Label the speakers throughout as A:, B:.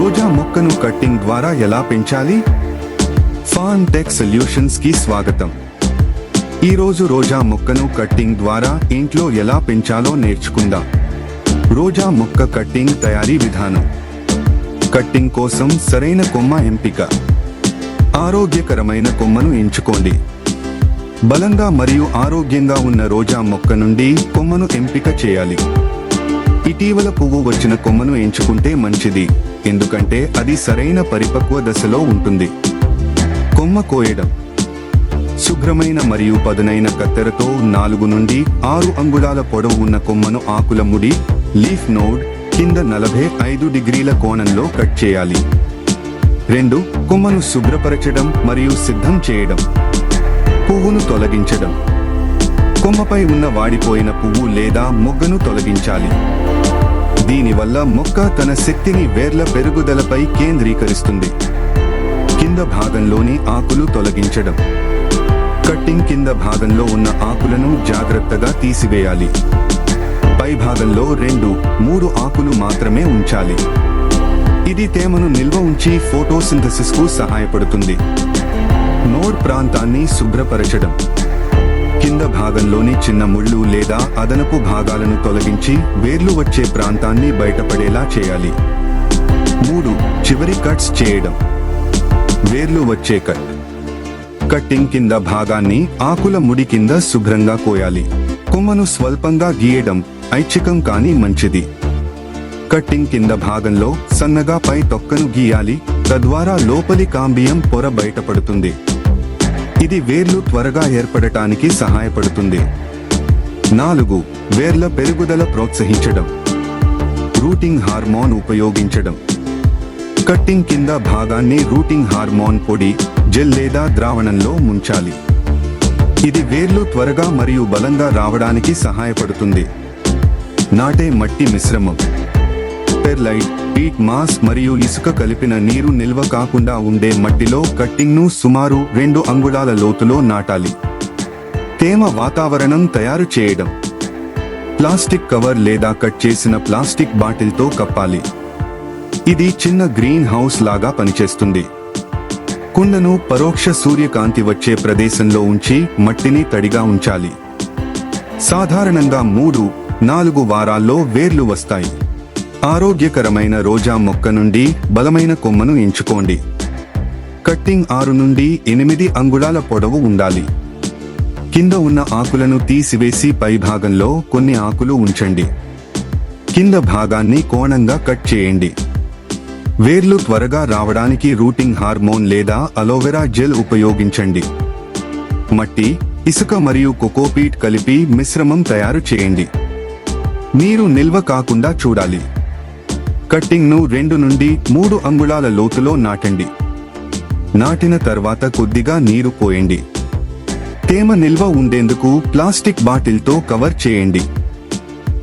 A: రోజా మొక్కను కట్టింగ్ ద్వారా ఎలా పెంచాలి? ఫార్మ్ టెక్ సొల్యూషన్స్ కి స్వాగతం. ఈరోజు రోజా మొక్కను కట్టింగ్ ద్వారా ఇంట్లో ఎలా పెంచాలో నేర్చుకుందాం. రోజా మొక్క కట్టింగ్ తయారీ విధానం. కట్టింగ్ కోసం సరైన కొమ్మ ఎంపిక. ఆరోగ్యకరమైన కొమ్మను ఎంచుకోండి. బలంగా మరియు ఆరోగ్యంగా ఉన్న రోజా మొక్క నుండి కొమ్మను ఎంపిక చేయాలి. ఇటీవల పువ్వు వచ్చిన కొమ్మను ఎంచుకుంటే మంచిది, ఎందుకంటే అది సరైన పరిపక్వ దశలో ఉంటుంది. కొమ్మ కోయడం. శుభ్రమైన మరియు పదునైన కత్తెరతో 4 నుండి 6 అంగుళాల పొడవు ఉన్న కొమ్మను ఆకుల ముడి లీఫ్ నోడ్ కింద 45 డిగ్రీల కోణంలో కట్ చేయాలి. 2. కొమ్మను శుభ్రపరచడం మరియు సిద్ధం చేయడం. పువ్వును తొలగించడం. కొమ్మపై ఉన్న వాడిపోయిన పువ్వు లేదా మొగ్గను తొలగించాలి. దీనివల్ల మొక్క తన శక్తిని వేర్ల పెరుగుదలపై కేంద్రీకరిస్తుంది. కింద భాగంలోని ఆకులు తొలగించడం. కట్టింగ్ కింద భాగంలో ఉన్న ఆకులను జాగ్రత్తగా తీసివేయాలి. పై భాగంలో 2-3 ఆకులు మాత్రమే ఉంచాలి. ఇది తేమను నిల్వ ఉంచి ఫోటోసింథసిస్ కు సహాయపడుతుంది. నోడ్ ప్రాంతాన్ని శుభ్రపరచడం. కింద భాగంలోని చిన్న ముళ్ళు లేదా అదనపు భాగాలను తొలగించి వేర్లు వచ్చే ప్రాంతాన్ని బయటపడేలా చేయాలి. 3. చివరి కట్స్ చేయడం. వేర్లు వచ్చే కట్. కట్టింగ్ కింద భాగాన్ని ఆకుల ముడి కింద శుభ్రంగా కోయాలి. కొమ్మను స్వల్పంగా గీయడం ఐచ్ఛికం కానీ మంచిది. కట్టింగ్ కింద భాగంలో సన్నగా పై తొక్కను గీయాలి, తద్వారా లోపలి కాంబియం పొర బయటపడుతుంది. ఇది వేర్లు త్వరగా ఏర్పడటానికి సహాయపడుతుంది. 4. వేర్ల పెరుగుదల ప్రోత్సహించడం. రూటింగ్ హార్మోన్ ఉపయోగించడం. కట్టింగ్ కింద భాగాన్ని రూటింగ్ హార్మోన్ పొడి, జెల్ లేదా ద్రావణంలో ముంచాలి. ఇది వేర్లు త్వరగా మరియు బలంగా రావడానికి సహాయపడుతుంది. నాటే మట్టి మిశ్రమం. పెర్లైట్, పీట్ మాస్ మరియు ఇసుక కలిపిన నీరు నిల్వ కాకుండా ఉండే మట్టిలో కట్టింగ్ను సుమారు 2 అంగుళాల లోతులో నాటాలి. తేమ వాతావరణం తయారు చేయడం. ప్లాస్టిక్ కవర్ లేదా కట్ చేసిన ప్లాస్టిక్ బాటిల్తో కప్పాలి. ఇది చిన్న గ్రీన్ హౌస్ లాగా పనిచేస్తుంది. కుండను పరోక్ష సూర్యకాంతి వచ్చే ప్రదేశంలో ఉంచి మట్టిని తడిగా ఉంచాలి. సాధారణంగా 3-4 వారాల్లో వేర్లు వస్తాయి. ఆరోగ్యకరమైన రోజా మొక్క నుండి బలమైన కొమ్మను ఎంచుకోండి. కట్టింగ్ 6 నుండి 8 అంగుళాల పొడవు ఉండాలి. కింద ఉన్న ఆకులను తీసివేసి పై భాగంలో కొన్ని ఆకులు ఉంచండి. కింద భాగాన్ని కోణంగా కట్ చేయండి. వేర్లు త్వరగా రావడానికి రూటింగ్ హార్మోన్ లేదా అలోవెరా జెల్ ఉపయోగించండి. మట్టి, ఇసుక మరియు కోకోపీట్ కలిపి మిశ్రమం తయారు చేయండి. నీరు నిల్వ కాకుండా చూడాలి. కట్టింగ్ను 2 నుండి 3 అంగుళాల లోతులో నాటండి. నాటిన తర్వాత కొద్దిగా నీరు పోయండి. తేమ నిల్వ ఉండేందుకు ప్లాస్టిక్ బాటిల్తో కవర్ చేయండి.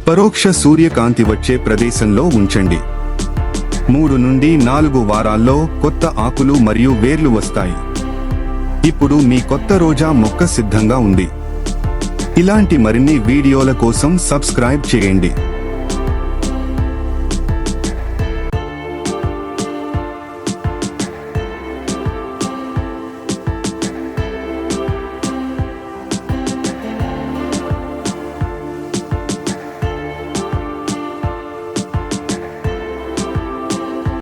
A: పరోక్ష సూర్యకాంతి వచ్చే ప్రదేశంలో ఉంచండి. 3 నుండి 4 వారాల్లో కొత్త ఆకులు మరియు వేర్లు వస్తాయి. ఇప్పుడు మీ కొత్త రోజా మొక్క సిద్ధంగా ఉంది. ఇలాంటి మరిన్ని వీడియోల కోసం సబ్స్క్రైబ్ చేయండి.